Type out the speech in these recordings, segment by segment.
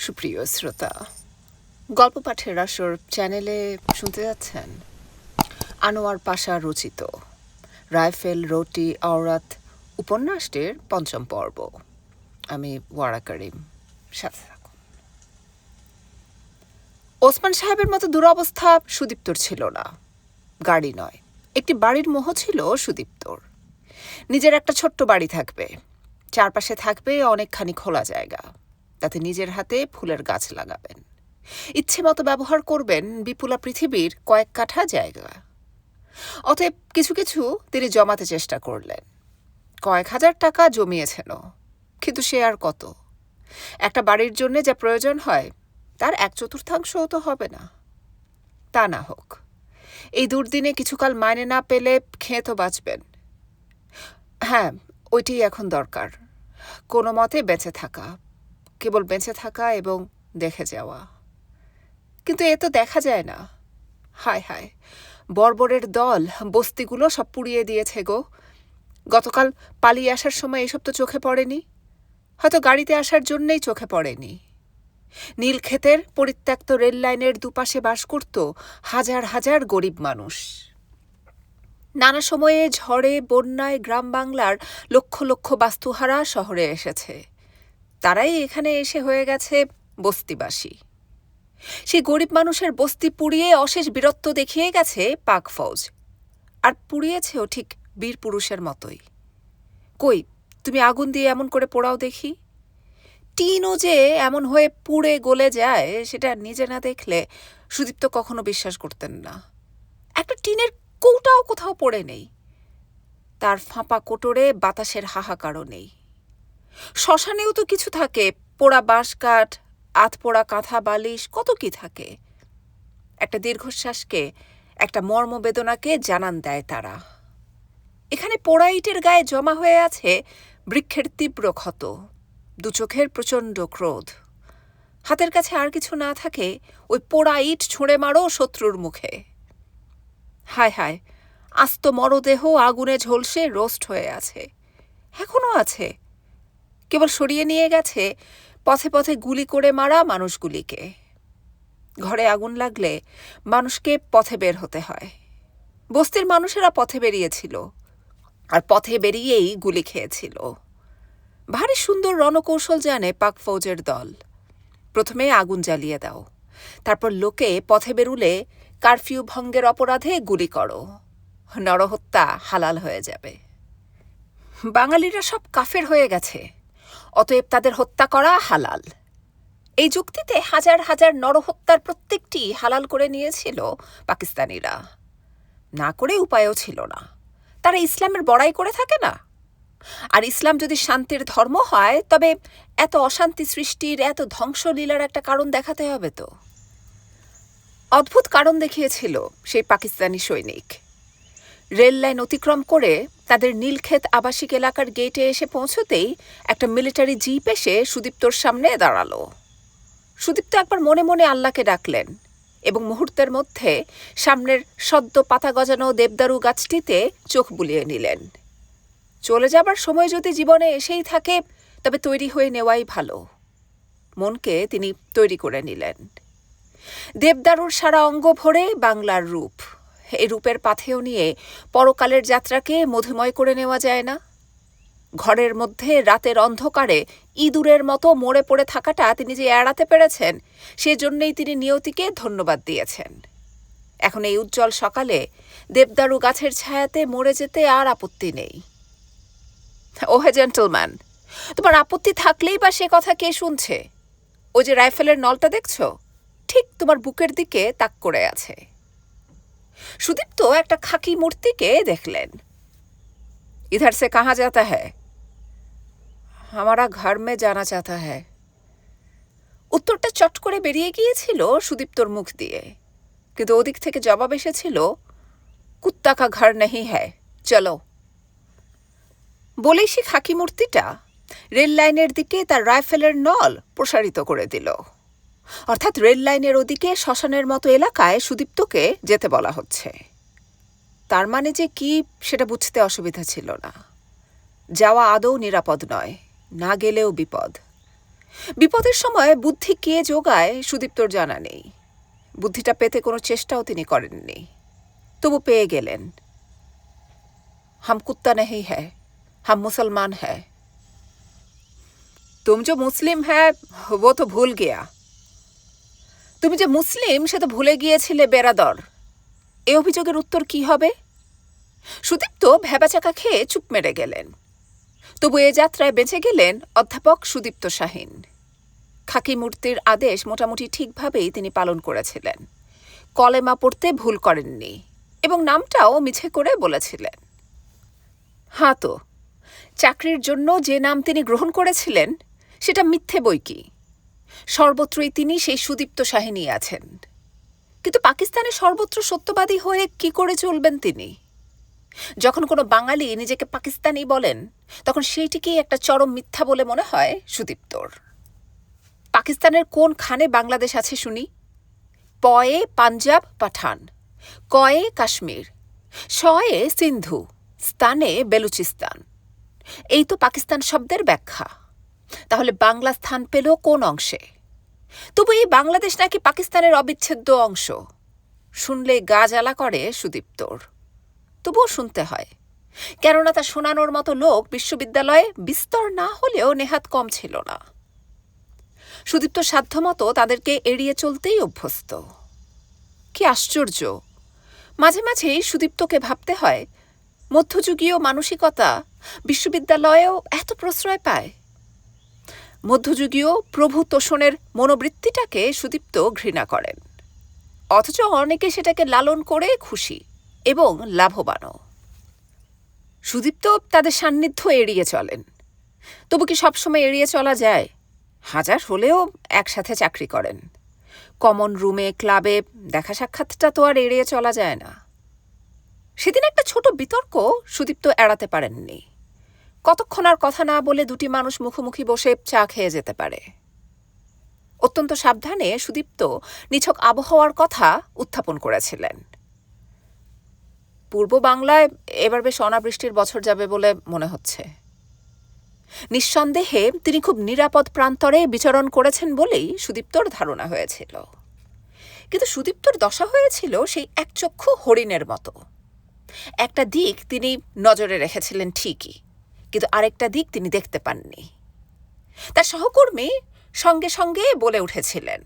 সুপ্রিয় শ্রোতা, গল্প পাঠের আসর চ্যানেলে শুনতে যাচ্ছেন আনোয়ার পাশা রচিত রাইফেল রোটি আওরাত উপন্যাসটির ৫ম পর্ব। আমি ওয়ারা করিম, সাথে থাকুন। ওসমান সাহেবের মতো দুরবস্থা সুদীপ্তর ছিল না। গাড়ি নয়, একটি বাড়ির মোহ ছিল সুদীপ্তর। নিজের একটা ছোট্ট বাড়ি থাকবে, চারপাশে থাকবে অনেকখানি খোলা জায়গা, তাতে নিজের হাতে ফুলের গাছ লাগাবেন, ইচ্ছে মতো ব্যবহার করবেন বিপুলা পৃথিবীর কয়েক কাঠা জায়গা। অতএব কিছু কিছু তিনি জমাতে চেষ্টা করলেন। কয়েক হাজার টাকা জমিয়েছেনও, কিন্তু সে আর কত? একটা বাড়ির জন্য যা প্রয়োজন হয় তার 1/4 তো হবে না। তা না হোক, এই দুর্দিনে কিছুকাল মাইনে না পেলে খেয়ে তো বাঁচবেন। হ্যাঁ, ওইটি এখন দরকার। কোনো মতে বেঁচে থাকা, কেবল বেঁচে থাকা এবং দেখে যাওয়া। কিন্তু এ তো দেখা যায় না। হায় হায়, বর্বরের দল বস্তিগুলো সব পুড়িয়ে দিয়েছে গো। গতকাল পালিয়ে আসার সময় এসব তো চোখে পড়েনি, হয়তো গাড়িতে আসার জন্যেই চোখে পড়েনি। নীলক্ষেতের পরিত্যক্ত রেল লাইনের দুপাশে বাস করত হাজার হাজার গরিব মানুষ। নানা সময়ে ঝড়ে বন্যায় গ্রাম বাংলার লক্ষ লক্ষ বাস্তুহারা শহরে এসেছে, তারাই এখানে এসে হয়ে গেছে বস্তিবাসী। সেই গরিব মানুষের বস্তি পুড়িয়ে অশেষ বীরত্ব দেখিয়ে গেছে পাক ফৌজ, আর পুড়িয়েছেও ঠিক বীর পুরুষের মতোই। কই, তুমি আগুন দিয়ে এমন করে পোড়াও দেখি। টিনও যে এমন হয়ে পুড়ে গলে যায় সেটা নিজে না দেখলে সুদীপ্ত কখনো বিশ্বাস করতেন না। একটা টিনের কৌটাও কোথাও পড়ে নেই, তার ফাঁপা কোটরে বাতাসের হাহাকারও নেই। শ্মশানেও তো কিছু থাকে, পোড়া বাঁশ কাঠ, আধপোড়া কাঁথা বালিশ, কত কি থাকে। একটা দীর্ঘশ্বাসকে, একটা মর্মবেদনাকে জানান দেয় তারা। এখানে পোড়া ইটের গায়ে জমা হয়ে আছে বৃক্ষের তীব্র ক্ষত, দুচোখের প্রচণ্ড ক্রোধ। হাতের কাছে আর কিছু না থাকে, ওই পোড়া ইট ছুঁড়ে মারো শত্রুর মুখে। হায় হায়, আস্ত মরদেহ আগুনে ঝলসে রোস্ট হয়ে আছে, এখনো আছে। কেবল সরিয়ে নিয়ে গেছে পথে পথে গুলি করে মারা মানুষগুলিকে। ঘরে আগুন লাগলে মানুষকে পথে বের হতে হয়। বস্তির মানুষেরা পথে বেরিয়েছিল, আর পথে বেরিয়েই গুলি খেয়েছিল। ভারী সুন্দর রণকৌশল জানে পাক ফৌজের দল। প্রথমে আগুন জ্বালিয়ে দাও, তারপর লোকে পথে বেরুলে কারফিউ ভঙ্গের অপরাধে গুলি করো, নরহত্যা হালাল হয়ে যাবে। বাঙালিরা সব কাফের হয়ে গেছে, অতএব তাদের হত্যা করা হালাল। এই যুক্তিতে হাজার হাজার নরহত্যার প্রত্যেকটি হালাল করে নিয়েছিল পাকিস্তানিরা। না করে উপায়ও ছিল না, তারা ইসলামের বড়াই করে থাকে না। আর ইসলাম যদি শান্তির ধর্ম হয়, তবে এত অশান্তি সৃষ্টির, এত ধ্বংসলীলার একটা কারণ দেখাতে হবে তো। অদ্ভুত কারণ দেখিয়েছিল সেই পাকিস্তানি সৈনিক। রেল লাইন অতিক্রম করে তাদের নীলক্ষেত আবাসিক এলাকার গেটে এসে পৌঁছতেই একটা মিলিটারি জিপ এসে সুদীপ্তর সামনে দাঁড়ালো। সুদীপ্ত একবার মনে মনে আল্লাহকে ডাকলেন এবং মুহূর্তের মধ্যে সামনের সদ্য পাতা গজানো দেবদারু গাছটিতে চোখ বুলিয়ে নিলেন। চলে যাবার সময় যদি জীবনে এসেই থাকে, তবে তৈরি হয়ে নেওয়াই ভালো। মনকে তিনি তৈরি করে নিলেন। দেবদারুর সারা অঙ্গ ভরে বাংলার রূপ, এই রূপের পাথেয় নিয়ে পরকালের যাত্রাকে মধুময় করে নেওয়া যায় না? ঘরের মধ্যে রাতের অন্ধকারে ইঁদুরের মতো মরে পড়ে থাকাটা তিনি যে এড়াতে পেরেছেন, সেজন্যই তিনি নিয়তিকে ধন্যবাদ দিয়েছেন। এখন এই উজ্জ্বল সকালে দেবদারু গাছের ছায়াতে মরে যেতে আর আপত্তি নেই। ওহে জেন্টলম্যান, তোমার আপত্তি থাকলেই বা সে কথা কে শুনছে? ওই যে রাইফেলের নলটা দেখছো, ঠিক তোমার বুকের দিকে তাক করে আছে। সুদীপ্ত একটা খাকি মূর্তিকে দেখলেন। ইধার সে কাহা যাতা হ্যায়? হামারা ঘর মে জানা চাহতা হ্যায়। উত্তরটা চট করে বেরিয়ে গিয়েছিল সুদীপ্তর মুখ দিয়ে, কিন্তু ওদিক থেকে জবাব এসেছিল, কুত্তা কা ঘর নেই হ্যায়, চলো। বলেই সে খাকি মূর্তিটা রেল লাইনের দিকে তার রাইফেলের নল প্রসারিত করে দিল। অর্থাৎ রেল লাইনের ওদিকে শ্মশানের মতো এলাকায় সুদীপ্তকে যেতে বলা হচ্ছে। তার মানে যে কি সেটা বুঝতে অসুবিধা ছিল না। যাওয়া আদৌ নিরাপদ নয়, না গেলেও বিপদ। বিপদের সময় বুদ্ধি কে যোগায় সুদীপ্তর জানা নেই। বুদ্ধিটা পেতে কোনো চেষ্টাও তিনি করেননি, তবু পেয়ে গেলেন। হাম কুত্তা নেই হ্যায়, হাম মুসলমান হ্যায়। তুম যে মুসলিম হ্যায় ও তো ভুল গিয়া। তুমি যে মুসলিম সে তো ভুলে গিয়েছিলে বেরাদর। এ অভিযোগের উত্তর কি হবে? সুদীপ্ত ভ্যাবাচাকা খেয়ে চুপ মেরে গেলেন। তবু এ যাত্রায় বেঁচে গেলেন অধ্যাপক সুদীপ্ত শাহীন। খাকি মূর্তির আদেশ মোটামুটি ঠিকভাবেই তিনি পালন করেছিলেন। কলেমা পড়তে ভুল করেননি এবং নামটাও মিছে করে বলেছিলেন। হ্যাঁ, তো চাকরির জন্য যে নাম তিনি গ্রহণ করেছিলেন সেটা মিথ্যে বই কি। সর্বত্রই তিনি সেই সুদীপ্ত শাহীনই আছেন। কিন্তু পাকিস্তানে সর্বত্র সত্যবাদী হয়ে কি করে চলবেন তিনি? যখন কোনো বাঙালি নিজেকে পাকিস্তানি বলেন তখন সেইটিকেই একটা চরম মিথ্যা বলে মনে হয় সুদীপ্তর। পাকিস্তানের কোন খানে বাংলাদেশ আছে শুনি? পয়ে পাঞ্জাব পাঠান, কয়ে কাশ্মীর, শয়ে সিন্ধু, স্থানে বেলুচিস্তান। এই তো পাকিস্তান শব্দের ব্যাখ্যা। তাহলে বাংলা স্থান পেল কোন অংশে? তবু এই বাংলাদেশ নাকি পাকিস্তানের অবিচ্ছেদ্য অংশ। শুনলে গা জ্বালা করে সুদীপ্তর, তবুও শুনতে হয়। কেননা তা শোনানোর মতো লোক বিশ্ববিদ্যালয়ে বিস্তর না হলেও নেহাত কম ছিল না। সুদীপ্ত সাধ্যমতো তাদেরকে এড়িয়ে চলতেই অভ্যস্ত। কি আশ্চর্য! মাঝে মাঝেই সুদীপ্তকে ভাবতে হয়, মধ্যযুগীয় মানসিকতা বিশ্ববিদ্যালয়েও এত প্রশ্রয় পায়। মধ্যযুগীয় প্রভু তোষণের মনোবৃত্তিটাকে সুদীপ্ত ঘৃণা করেন, অথচ অনেকে সেটাকে লালন করে খুশি এবং লাভবানও। সুদীপ্ত তাদের সান্নিধ্য এড়িয়ে চলেন। তবু কি সবসময় এড়িয়ে চলা যায়? হাজার হলেও একসাথে চাকরি করেন, কমন রুমে ক্লাবে দেখা সাক্ষাৎটা তো আর এড়িয়ে চলা যায় না। সেদিন একটা ছোট বিতর্ক সুদীপ্ত এড়াতে পারেননি। কতক্ষণ আর কথা না বলে দুটি মানুষ মুখোমুখি বসে চা খেয়ে যেতে পারে। অত্যন্ত সাবধানে সুদীপ্ত নিছক আবহাওয়ার কথা উত্থাপন করেছিলেন। পূর্ব বাংলায় এবার বেশ অনাবৃষ্টির বছর যাবে বলে মনে হচ্ছে। নিঃসন্দেহে তিনি খুব নিরাপদ প্রান্তরে বিচরণ করেছেন বলেই সুদীপ্তর ধারণা হয়েছিল। কিন্তু সুদীপ্তর দশা হয়েছিল সেই একচক্ষু হরিণের মতো। একটা দিক তিনি নজরে রেখেছিলেন ঠিকই, কিন্তু আরেকটা দিক তিনি দেখতে পাননি। তার সহকর্মী সঙ্গে সঙ্গে বলে উঠেছিলেন,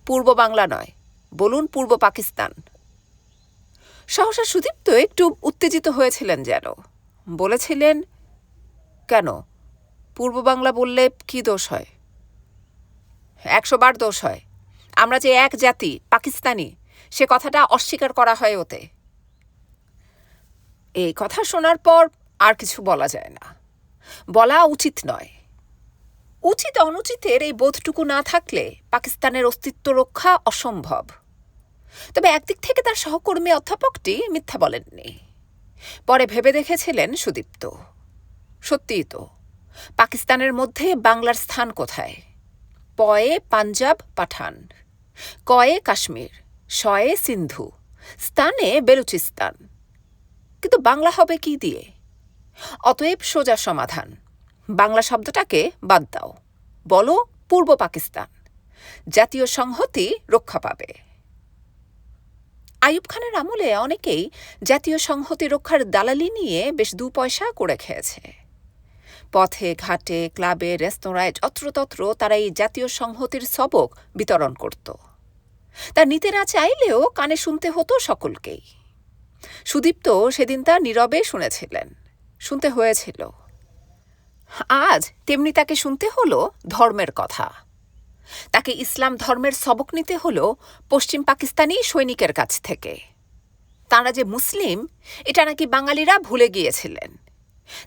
পূর্ব বাংলা নয়, বলুন পূর্ব পাকিস্তান। সহসা সুদীপ্ত একটু উত্তেজিত হয়েছিলেন যেন। বলেছিলেন, কেন, পূর্ব বাংলা বললে কি দোষ হয়? 100 বার দোষ হয়। আমরা যে এক জাতি, পাকিস্তানি, সে কথাটা অস্বীকার করা হয় ওতে। এই কথা শোনার পর আর কিছু বলা যায় না, বলা উচিত নয়। উচিত অনুচিতের এই বোধটুকু না থাকলে পাকিস্তানের অস্তিত্ব রক্ষা অসম্ভব। তবে একদিক থেকে তার সহকর্মী অধ্যাপকটি মিথ্যা বলেননি। পরে ভেবে দেখেছিলেন সুদীপ্ত, সত্যিই তো, পাকিস্তানের মধ্যে বাংলার স্থান কোথায়? পয়ে পাঞ্জাব পাঠান, কয়ে কাশ্মীর, শয়ে সিন্ধু, স্থানে বেলুচিস্তান। কিন্তু বাংলা হবে কি দিয়ে? অতএব সোজা সমাধান, বাংলা শব্দটাকে বাদ দাও, বলো পূর্ব পাকিস্তান। জাতীয় সংহতি রক্ষা পাবে। আইয়ুব খানের আমলে অনেকেই জাতীয় সংহতি রক্ষার দালালি নিয়ে বেশ 2 পয়সা করে খেয়েছে। পথে ঘাটে ক্লাবে রেস্তোরাঁয় যত্রতত্র তারা এই জাতীয় সংহতির সবক বিতরণ করত। তা নিতে না চাইলেও কানে শুনতে হতো সকলকেই। সুদীপ্ত সেদিন তা নীরবে শুনেছিলেন, শুনতে হয়েছিল। আজ তেমনি তাকে শুনতে হলো ধর্মের কথা। তাকে ইসলাম ধর্মের সবক নিতে হলো পশ্চিম পাকিস্তানি সৈনিকের কাছ থেকে। তাঁরা যে মুসলিম এটা নাকি বাঙালিরা ভুলে গিয়েছিলেন।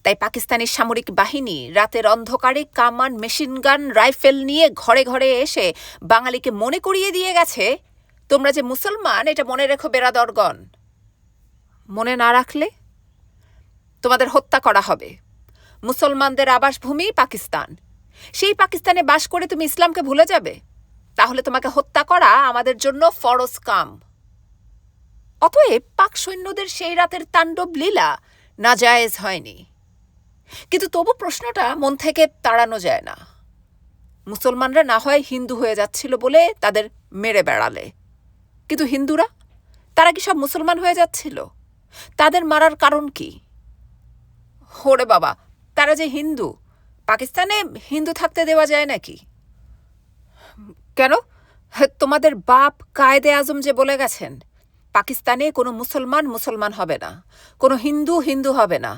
তাই পাকিস্তানি সামরিক বাহিনী রাতের অন্ধকারে কামান, মেশিনগান, রাইফেল নিয়ে ঘরে ঘরে এসে বাঙালিকে মনে করিয়ে দিয়ে গেছে, তোমরা যে মুসলমান এটা মনে রেখো বেরাদরগণ। মনে না রাখলে তোমাদের হত্যা করা হবে। মুসলমানদের আবাসভূমি পাকিস্তান, সেই পাকিস্তানে বাস করে তুমি ইসলামকে ভুলে যাবে? তাহলে তোমাকে হত্যা করা আমাদের জন্য ফরজ কাম। অতএব পাক সৈন্যদের সেই রাতের তাণ্ডব লীলা নাজায়েজ হয়নি। কিন্তু তবু প্রশ্নটা মন থেকে তাড়ানো যায় না, মুসলমানরা না হয় হিন্দু হয়ে যাচ্ছিল বলে তাদের মেরে বেড়ালে, কিন্তু হিন্দুরা, তারা কি সব মুসলমান হয়ে যাচ্ছিল? তাদের মারার কারণ কি? ওরে বাবা, তারা যে হিন্দু, পাকিস্তানে হিন্দু থাকতে দেওয়া যায় নাকি? কেন? তোমাদের বাপ কায়েদে আজম যে বলে গেছেন, পাকিস্তানে কোনো মুসলমান মুসলমান হবে না, কোনো হিন্দু হিন্দু হবে না,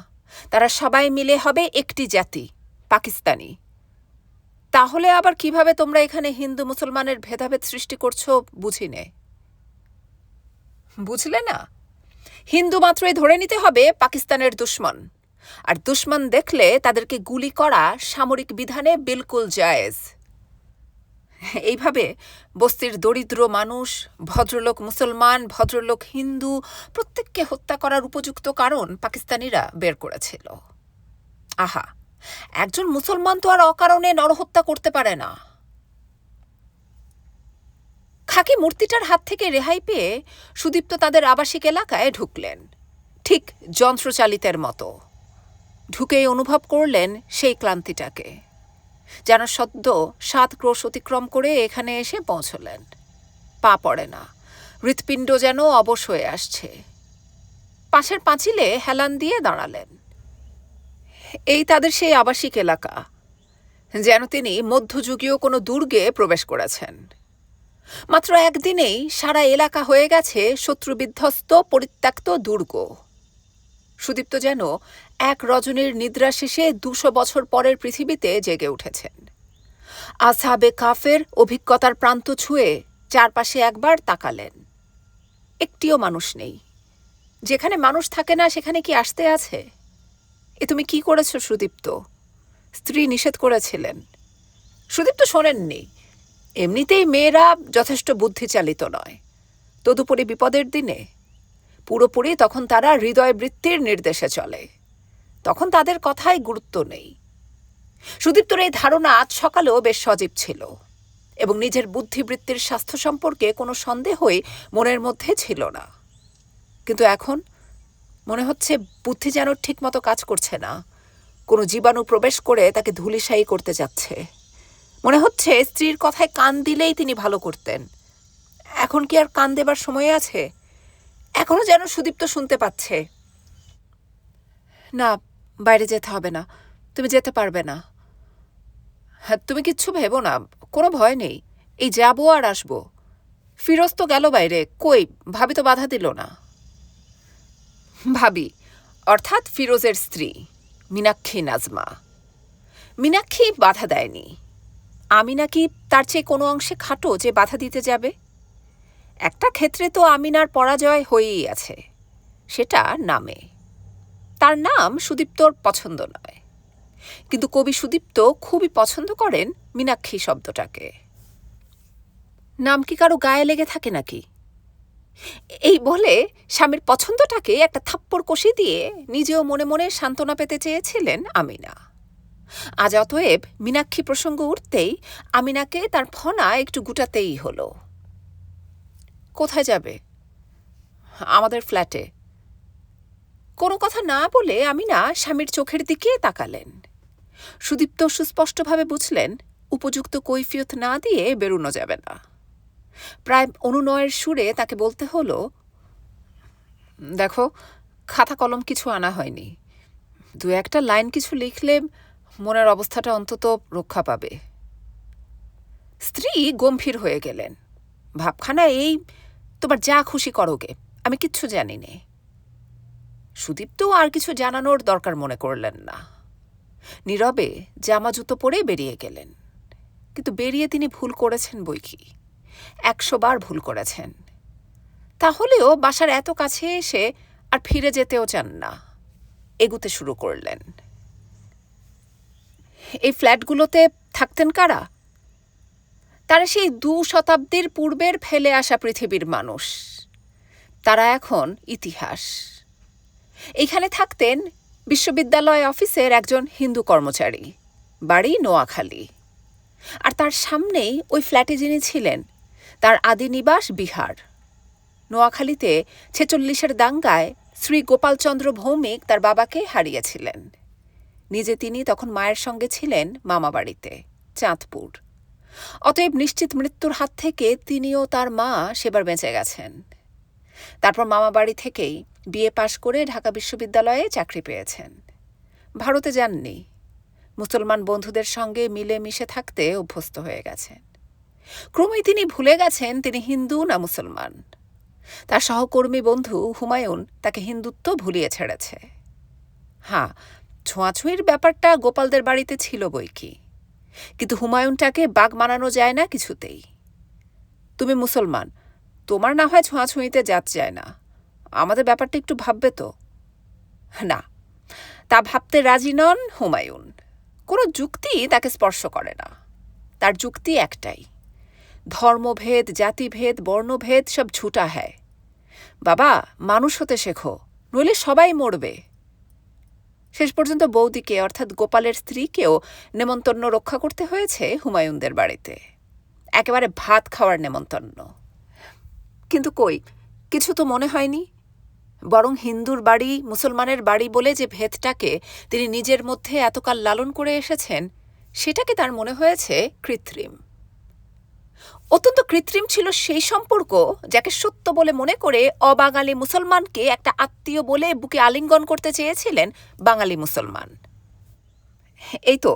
তারা সবাই মিলে হবে একটি জাতি, পাকিস্তানি। তাহলে আবার কিভাবে তোমরা এখানে হিন্দু মুসলমানের ভেদাভেদ সৃষ্টি করছো বুঝি নে। বুঝলে না? হিন্দু মাত্রই ধরে নিতে হবে পাকিস্তানের দুশ্মন, আর দুশ্মন দেখলে তাদেরকে গুলি করা সামরিক বিধানে বিলকুল জায়েজ। এইভাবে বস্তির দরিদ্র মানুষ, ভদ্রলোক মুসলমান, ভদ্রলোক হিন্দু, প্রত্যেককে হত্যা করার উপযুক্ত কারণ পাকিস্তানিরা বের করেছিল। আহা, একজন মুসলমান তো আর অকারণে নরহত্যা করতে পারে না। খাকি মূর্তিটার হাত থেকে রেহাই পেয়ে সুদীপ্ত তাদের আবাসিক এলাকায় ঢুকলেন, ঠিক যন্ত্রচালিতের মতো। ঢুকেই অনুভব করলেন সেই ক্লান্তিটাকে, যেন সদ্য 7 ক্রোশ অতিক্রম করে এখানে এসে পৌঁছলেন। পা পড়ে না, হৃৎপিণ্ড যেন অবশ হয়ে আসছে। পাশের পাঁচিলে হেলান দিয়ে দাঁড়ালেন। এই তাদের সেই আবাসিক এলাকা, যেন তিনি মধ্যযুগীয় কোনো দুর্গে প্রবেশ করেছেন। মাত্র একদিনেই সারা এলাকা হয়ে গেছে শত্রুবিধ্বস্ত পরিত্যক্ত দুর্গ। সুদীপ্ত যেন এক রজনীর নিদ্রা শেষে 200 বছর পরের পৃথিবীতে জেগে উঠেছেন। আসহাবে কাফের অভিজ্ঞতার প্রান্ত ছুঁয়ে চারপাশে একবার তাকালেন। একটিও মানুষ নেই। যেখানে মানুষ থাকে না সেখানে কি আসতে আছে? এ তুমি কি করেছ সুদীপ্ত? স্ত্রী নিষেধ করেছিলেন। সুদীপ্ত শোনেননি। এমনিতেই মেয়েরা যথেষ্ট বুদ্ধিচালিত নয়, তদুপরি বিপদের দিনে পুরোপুরি তখন তারা হৃদয়বৃত্তির নির্দেশে চলে, তখন তাদের কথায় গুরুত্ব নেই। সুদীপ্তর এই ধারণা আজ সকালেও বেশ সজীব ছিল, এবং নিজের বুদ্ধিবৃত্তির স্বাস্থ্য সম্পর্কে কোনো সন্দেহই মনের মধ্যে ছিল না। কিন্তু এখন মনে হচ্ছে বুদ্ধি যেন ঠিকমতো কাজ করছে না, কোনো জীবাণু প্রবেশ করে তাকে ধূলিসাৎ করতে যাচ্ছে। মনে হচ্ছে স্ত্রীর কথায় কান দিলেই তিনি ভালো করতেন। এখন কি আর কান দেবার সময় আছে? এখনো যেন সুদীপ্ত শুনতে পাচ্ছে। না, বাইরে যেতে হবে না, তুমি যেতে পারবে না। হ্যাঁ, তুমি কিচ্ছু ভেবো না, কোনো ভয় নেই, এই যাবো আর আসবো। ফিরোজ তো গেল বাইরে, কই ভাবি তো বাধা দিল না। ভাবি অর্থাৎ ফিরোজের স্ত্রী মীনাক্ষী নাজমা। মীনাক্ষী বাধা দেয়নি। আমি নাকি তার চেয়ে কোনো অংশে খাটো যে বাধা দিতে যাবে? একটা ক্ষেত্রে তো আমিনার পরাজয় হয়েই আছে, সেটা নামে। তার নাম সুদীপ্তর পছন্দ নয়, কিন্তু কবি সুদীপ্ত খুবই পছন্দ করেন মীনাক্ষী শব্দটাকে। নাম কি কারো গায়ে লেগে থাকে নাকি? এই বলে স্বামীর পছন্দটাকে একটা থাপ্পড় কষি দিয়ে নিজেও মনে মনে সান্ত্বনা পেতে চেয়েছিলেন আমিনা। আজ অতএব মীনাক্ষী প্রসঙ্গ উঠতেই আমিনাকে তার ফনা একটু গুটাতেই হলো। কোথায় যাবে? আমাদের ফ্ল্যাটে। কোনো কথা না বলে আমিনা স্বামীর চোখের দিকে তাকালেন। সুদীপ্ত সুস্পষ্টভাবে বুঝলেন উপযুক্ত কৈফিয়ত না দিয়ে বেরোনো যাবে না। প্রায় অনুনয়ের সুরে তাকে বলতে হলো, দেখো, খাতা কলম কিছু আনা হয়নি, 2-1টা লাইন কিছু লিখলে মনের অবস্থাটা অন্তত রক্ষা পাবে। স্ত্রী গম্ভীর হয়ে গেলেন। ভাবখানা এই, তোমার যা খুশি করোগে, আমি কিচ্ছু জানি নে। সুদীপ্ত আর কিছু জানানোর দরকার মনে করলেন না। নীরবে জামা জুতো পরে বেরিয়ে গেলেন। কিন্তু বেরিয়ে তিনি ভুল করেছেন বই কি, 100 বার ভুল করেছেন। তাহলেও বাসার এত কাছে এসে আর ফিরে যেতেও চান না। এগুতে শুরু করলেন। এই ফ্ল্যাটগুলোতে থাকতেন কারা? তারা সেই 2 শতাব্দীর পূর্বের ফেলে আসা পৃথিবীর মানুষ। তারা এখন ইতিহাস। এইখানে থাকতেন বিশ্ববিদ্যালয় অফিসের একজন হিন্দু কর্মচারী, বাড়ি নোয়াখালী। আর তার সামনেই ওই ফ্ল্যাটে যিনি ছিলেন, তার আদি নিবাস বিহার। নোয়াখালীতে 46-এর দাঙ্গায় শ্রী গোপালচন্দ্র ভৌমিক তার বাবাকে হারিয়েছিলেন। নিজে তিনি তখন মায়ের সঙ্গে ছিলেন মামাবাড়িতে, চাঁদপুর। অতএব নিশ্চিত মৃত্যুর হাত থেকে তিনিও তার মা সেবার বেঁচে গেছেন। তারপর মামা বাড়ি থেকেই বিএ পাশ করে ঢাকা বিশ্ববিদ্যালয়ে চাকরি পেয়েছেন। ভারতে যাননি, মুসলমান বন্ধুদের সঙ্গে মিলেমিশে থাকতে অভ্যস্ত হয়ে গেছেন। ক্রমেই তিনি ভুলে গেছেন তিনি হিন্দু না মুসলমান। তার সহকর্মী বন্ধু হুমায়ুন তাকে হিন্দুত্ব ভুলিয়ে ছেড়েছে। হ্যাঁ, ছোঁয়াছুঁয়ির ব্যাপারটা গোপালদের বাড়িতে ছিল বইকি, কিন্তু হুমায়ুনটাকে বাগ মানানো যায় না কিছুতেই। তুমি মুসলমান, তোমার না হয় ছোঁয়াছুঁয়িতে জাত যায় না, আমাদের ব্যাপারটা একটু ভাববে তো। না, তা ভাবতে রাজি নন হুমায়ুন। কোনো যুক্তি তাকে স্পর্শ করে না। তার যুক্তি একটাই, ধর্মভেদ, জাতিভেদ, বর্ণভেদ সব ঝুটা হ্যায়। বাবা, মানুষ হতে শেখো, নইলে সবাই মরবে। শেষ পর্যন্ত বৌদিকে অর্থাৎ গোপালের স্ত্রীকেও নেমন্তন্ন রক্ষা করতে হয়েছে হুমায়ুনদের বাড়িতে, একেবারে ভাত খাওয়ার নেমন্তন্ন। কিন্তু কই, কিছু তো মনে হয়নি। বরং হিন্দুর বাড়ি মুসলমানের বাড়ি বলে যে ভেদটাকে তিনি নিজের মধ্যে এতকাল লালন করে এসেছেন, সেটাকে তার মনে হয়েছে কৃত্রিম। অত্যন্ত কৃত্রিম ছিল সেই সম্পর্ক যাকে সত্য বলে মনে করে অবাঙালি মুসলমানকে একটা আত্মীয় বলে বুকে আলিঙ্গন করতে চেয়েছিলেন বাঙালি মুসলমান। এই তো,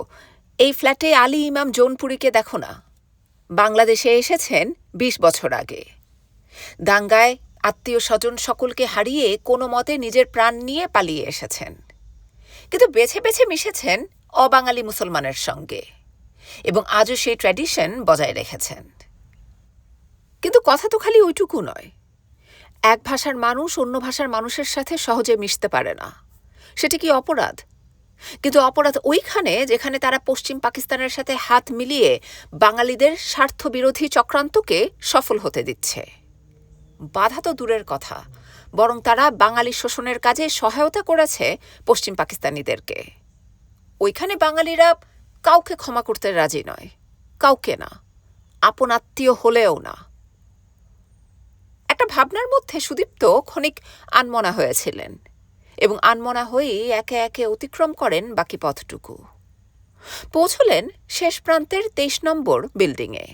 এই ফ্ল্যাটে আলী ইমাম জৌনপুরীকে দেখো না, বাংলাদেশে এসেছেন ২০ বছর আগে। দাঙ্গায় আত্মীয় স্বজন সকলকে হারিয়ে কোনো মতে নিজের প্রাণ নিয়ে পালিয়ে এসেছেন, কিন্তু বেছে বেছে মিশেছেন অবাঙালি মুসলমানের সঙ্গে এবং আজও সেই ট্র্যাডিশন বজায় রেখেছেন। কিন্তু কথা তো খালি ওইটুকু নয়। এক ভাষার মানুষ অন্য ভাষার মানুষের সাথে সহজে মিশতে পারে না, সেটি কি অপরাধ? কিন্তু অপরাধ ওইখানে যেখানে তারা পশ্চিম পাকিস্তানের সাথে হাত মিলিয়ে বাঙালিদের স্বার্থবিরোধী চক্রান্তকে সফল হতে দিচ্ছে। বাধা তো দূরের কথা, বরং তারা বাঙালি শোষণের কাজে সহায়তা করেছে পশ্চিম পাকিস্তানিদেরকে। ওইখানে বাঙালিরা কাউকে ক্ষমা করতে রাজি নয়, কাউকে না, আপন আত্মীয় হলেও না। একটা ভাবনার মধ্যে সুদীপ্ত ক্ষণিক আনমনা হয়েছিলেন এবং আনমনা হয়েই একে একে অতিক্রম করেন বাকি পথটুকু। পৌঁছলেন শেষ প্রান্তের ২৩ নম্বর বিল্ডিংয়ে।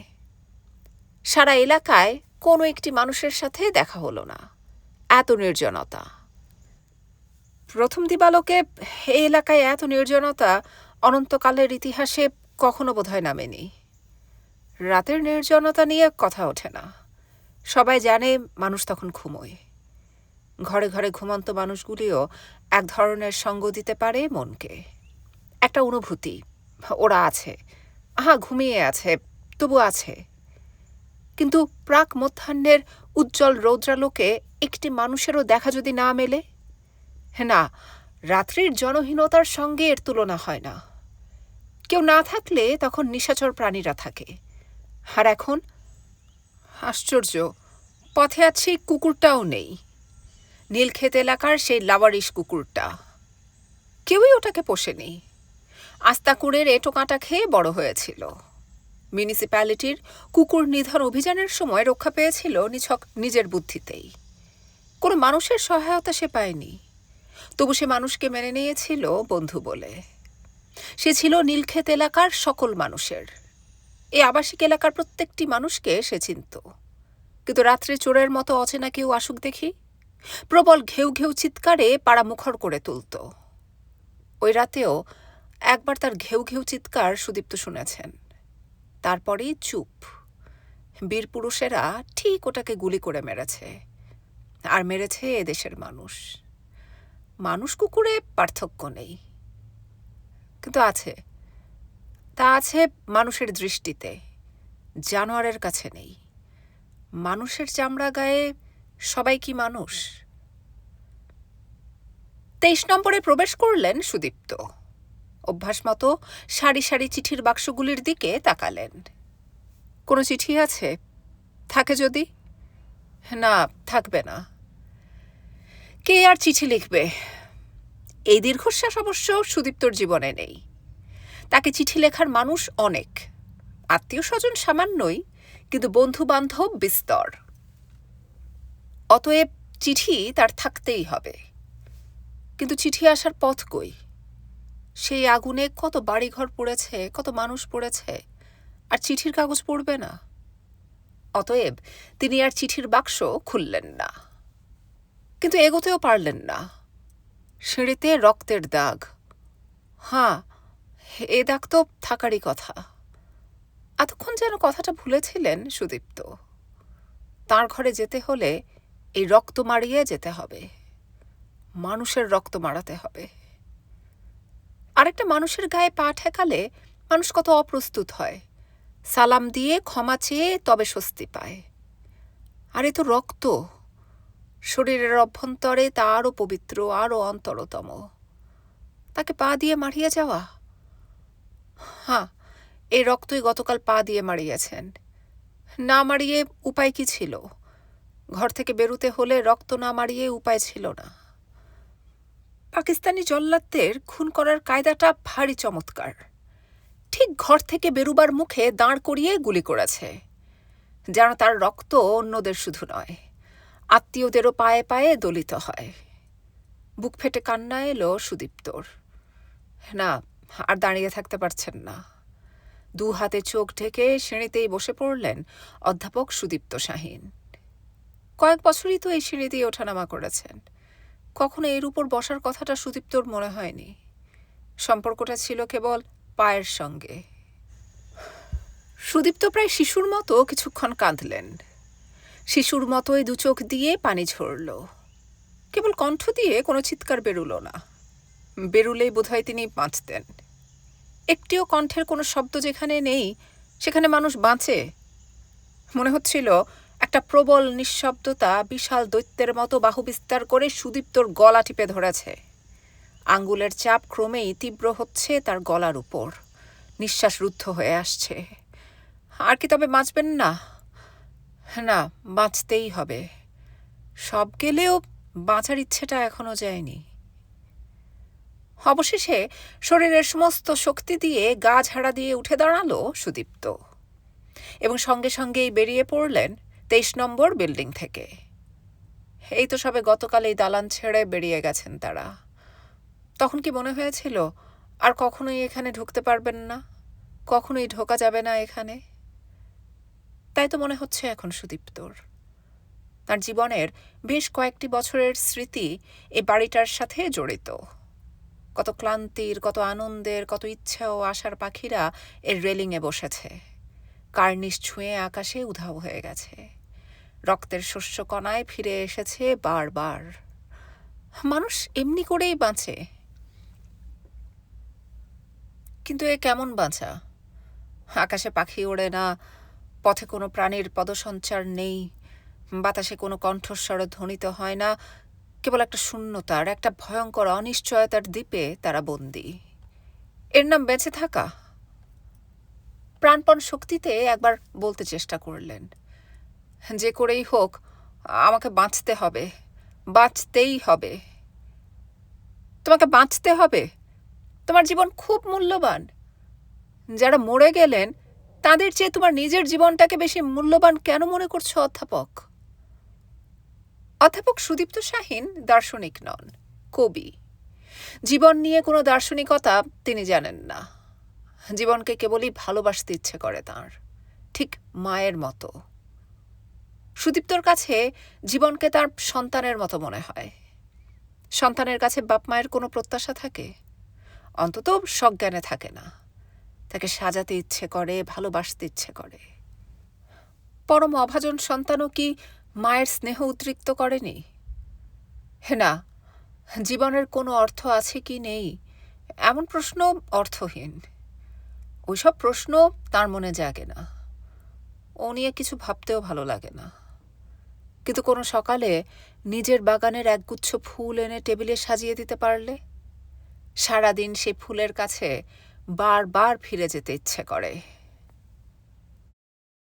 সারা এলাকায় কোনো একটি মানুষের সাথে দেখা হলো না, এত নির্জনতা। প্রথম দিবালোকে এই এলাকায় এত নির্জনতা অনন্তকালের ইতিহাসে কখনো বোধহয় নামেনি। রাতের নির্জনতা নিয়ে কথা ওঠে না, সবাই জানে মানুষ তখন ঘুমোয়। ঘরে ঘরে ঘুমন্ত মানুষগুলিও এক ধরনের সঙ্গ দিতে পারে মনকে, একটা অনুভূতি ওরা আছে, ঘুমিয়ে আছে, তবু আছে। কিন্তু প্রাক মধ্যাহ্নের উজ্জ্বল রৌদ্রালোকে একটি মানুষেরও দেখা যদি না মেলে, না, রাত্রির জনহীনতার সঙ্গে এর তুলনা হয় না। কেউ না থাকলে তখন নিশাচর প্রাণীরা থাকে, আর এখন আশ্চর্য, পথে আছে কুকুরটাও নেই। নীলক্ষেত এলাকার সেই লাওয়ারিশ কুকুরটা, কেউই ওটাকে পোষেনি। আস্তাকুড়ের এঁটো কাঁটা খেয়ে বড় হয়েছিল। মিউনিসিপ্যালিটির কুকুর নিধন অভিযানের সময় রক্ষা পেয়েছিল নিছক নিজের বুদ্ধিতেই। কোনো মানুষের সহায়তা সে পায়নি, তবু সে মানুষকে মেনে নিয়েছিল বন্ধু বলে। সে ছিল নীলক্ষেত এলাকার সকল মানুষের, এই আবাসিক এলাকার প্রত্যেকটি মানুষকে সে চিনত। কিন্তু রাত্রে চোরের মতো অচেনা কেউ আসুক দেখি, প্রবল ঘেউ ঘেউ চিৎকারে পাড়া মুখর করে তুলত। ওই রাতেও একবার তার ঘেউ ঘেউ চিৎকার সুদীপ্ত শুনেছেন। তারপরেই চুপ। বীর পুরুষেরা ঠিক ওটাকে গুলি করে মেরেছে, আর মেরেছে এদেশের মানুষ। মানুষ কুকুরে পার্থক্য নেই, কিন্তু আছে, তা আছে মানুষের দৃষ্টিতে, জানোয়ারের কাছে নেই। মানুষের চামড়া গায়ে সবাই কি মানুষ? ২৩ নম্বরে প্রবেশ করলেন সুদীপ্ত। অভ্যাস মতো সারি সারি চিঠির বাক্সগুলির দিকে তাকালেন। কোনো চিঠি আছে? থাকে যদি? না, থাকবে না। কে আর চিঠি লিখবে? এই দীর্ঘশ্বাস অবশ্য সুদীপ্তর জীবনে নেই। তাকে চিঠি লেখার মানুষ অনেক, আত্মীয় স্বজন সামান্যই, কিন্তু বন্ধু বান্ধব বিস্তর। অতএব চিঠি তার থাকতেই হবে। কিন্তু চিঠি আসার পথ কই? সেই আগুনে কত বাড়িঘর পড়েছে, কত মানুষ পড়েছে, আর চিঠির কাগজ পড়বে না। অতএব তিনি আর চিঠির বাক্স খুললেন না, কিন্তু এগোতেও পারলেন না। সিঁড়িতে রক্তের দাগ। হ্যাঁ, এ দাগ তো থাকারই কথা। এতক্ষণ যেন কথাটা ভুলেছিলেন সুদীপ্ত। তার ঘরে যেতে হলে এই রক্ত মারিয়ে যেতে হবে, মানুষের রক্ত মারাতে হবে। আরেকটা মানুষের গায়ে পা ঠেকালে মানুষ কত অপ্রস্তুত হয়, সালাম দিয়ে ক্ষমা চেয়ে তবে স্বস্তি পায়। আর এ তো রক্ত, শরীরের অভ্যন্তরে তা আরও পবিত্র, আরও অন্তরতম। তাকে পা দিয়ে মারিয়ে যাওয়া। হ্যাঁ, এই রক্তই গতকাল পা দিয়ে মারিয়েছেন। না মারিয়ে উপায় কি ছিল? ঘর থেকে বেরুতে হলে রক্ত না মারিয়ে উপায় ছিল না। পাকিস্তানি জল্লাদদের খুন করার কায়দাটা ভারী চমৎকার। ঠিক ঘর থেকে বেরুবার মুখে দাঁড় করিয়ে গুলি করেছে, যেন তার রক্ত অন্যদের শুধু নয়, আত্মীয়দেরও পায়ে পায়ে দলিত হয়। বুক ফেটে কান্না এলো সুদীপ্তর। না, আর দাঁড়িয়ে থাকতে পারছেন না। 2 হাতে চোখ ঢেকে সিঁড়িতেই বসে পড়লেন অধ্যাপক সুদীপ্ত শাহীন। কয়েক বছরই তো এই সিঁড়ি দিয়ে ওঠানামা করেছেন। কখনো এর উপর বসার কথাটা সুদীপ্তর মনে হয়নি। সম্পর্কটা ছিল কেবল পায়ের সঙ্গে। সুদীপ্ত প্রায় শিশুর মতো কিছুক্ষণ কাঁদলেন। শিশুর মতোই 2 চোখ দিয়ে পানি ঝরল। কেবল কণ্ঠ দিয়ে কোনো চিৎকার বেরুল না। বেরুলেই বোধহয় তিনি বাঁচতেন। একটিও কণ্ঠের কোনো শব্দ যেখানে নেই, সেখানে মানুষ বাঁচে। মনে হচ্ছিল একটা প্রবল নিঃশব্দতা বিশাল দৈত্যের মতো বাহু বিস্তার করে সুদীপ্তর গলা টিপে ধরেছে। আঙ্গুলের চাপ ক্রমেই তীব্র হচ্ছে তার গলার উপর। নিঃশ্বাস রুদ্ধ হয়ে আসছে। আর কি তবে বাঁচবেন না? না, বাঁচতেই হবে। সব গেলেও বাঁচার ইচ্ছেটা এখনো যায়নি। অবশেষে শরীরের সমস্ত শক্তি দিয়ে গা ঝাড়া দিয়ে উঠে দাঁড়ালো সুদীপ্ত, এবং সঙ্গে সঙ্গেই বেরিয়ে পড়লেন 23 নম্বর বিল্ডিং থেকে। এই তো সবে গতকাল এই দালান ছেড়ে বেরিয়ে গেছেন তারা। তখন কি মনে হয়েছিল আর কখনোই এখানে ঢুকতে পারবেন না, কখনোই ঢোকা যাবে না এখানে? তাই তো মনে হচ্ছে এখন সুদীপ্তর। তার জীবনের বেশ কয়েকটি বছরের স্মৃতি এই বাড়িটার সাথে জড়িত। কত ক্লান্তির, কত আনন্দের, কত ইচ্ছা ও আশার পাখিরা এর রেলিংয়ে বসেছে। কার্নিশ ছুঁয়ে আকাশে উধাও হয়ে গেছে। রক্তের শস্যকণায় ফিরে এসেছে বারবার। মানুষ এমনি করেই বাঁচে। কিন্তু এ কেমন বাঁচা? আকাশে পাখি ওড়ে না, পথে কোনো প্রাণীর পদসঞ্চার নেই, বাতাসে কোনো কণ্ঠস্বর ধ্বনিত হয় না। কেবল একটা শূন্যতার, একটা ভয়ঙ্কর অনিশ্চয়তার দ্বীপে তারা বন্দী। এর নাম বেঁচে থাকা? প্রাণপণ শক্তিতে একবার বলতে চেষ্টা করলেন, যে করেই হোক আমাকে বাঁচতে হবে, বাঁচতেই হবে। তোমাকে বাঁচতে হবে? তোমার জীবন খুব মূল্যবান। যারা মরে গেলেন তাদের চেয়ে তোমার নিজের জীবনটাকে বেশি মূল্যবান কেন মনে করছো অধ্যাপক? অধ্যাপক সুদীপ্ত শাহীন দার্শনিক নন, কবি। জীবন নিয়ে কোনো দার্শনিকতা তিনি জানেন না। জীবনকে কেবলই ভালোবাসতে ইচ্ছে করে তাঁর, ঠিক মায়ের মতো। সুদীপ্তর কাছে জীবনকে তার সন্তানের মতো মনে হয়। সন্তানের কাছে বাপ মায়ের কোনো প্রত্যাশা থাকে? অন্তত সজ্ঞানে থাকে না। তাকে সাজাতে ইচ্ছে করে, ভালোবাসতে ইচ্ছে করে। পরম অভাজন সন্তানও কি মায়ের স্নেহ উদ্রিক্ত করেনি? না, জীবনের কোনো অর্থ আছে কি নেই এমন প্রশ্ন অর্থহীন। ওইসব প্রশ্ন তার মনে জাগে না। ও নিয়ে কিছু ভাবতেও ভালো লাগে না। কিন্তু কোনো সকালে নিজের বাগানের একগুচ্ছ ফুল এনে টেবিলে সাজিয়ে দিতে পারলে সারাদিন সেই ফুলের কাছে বারবার ফিরে যেতে ইচ্ছে করে।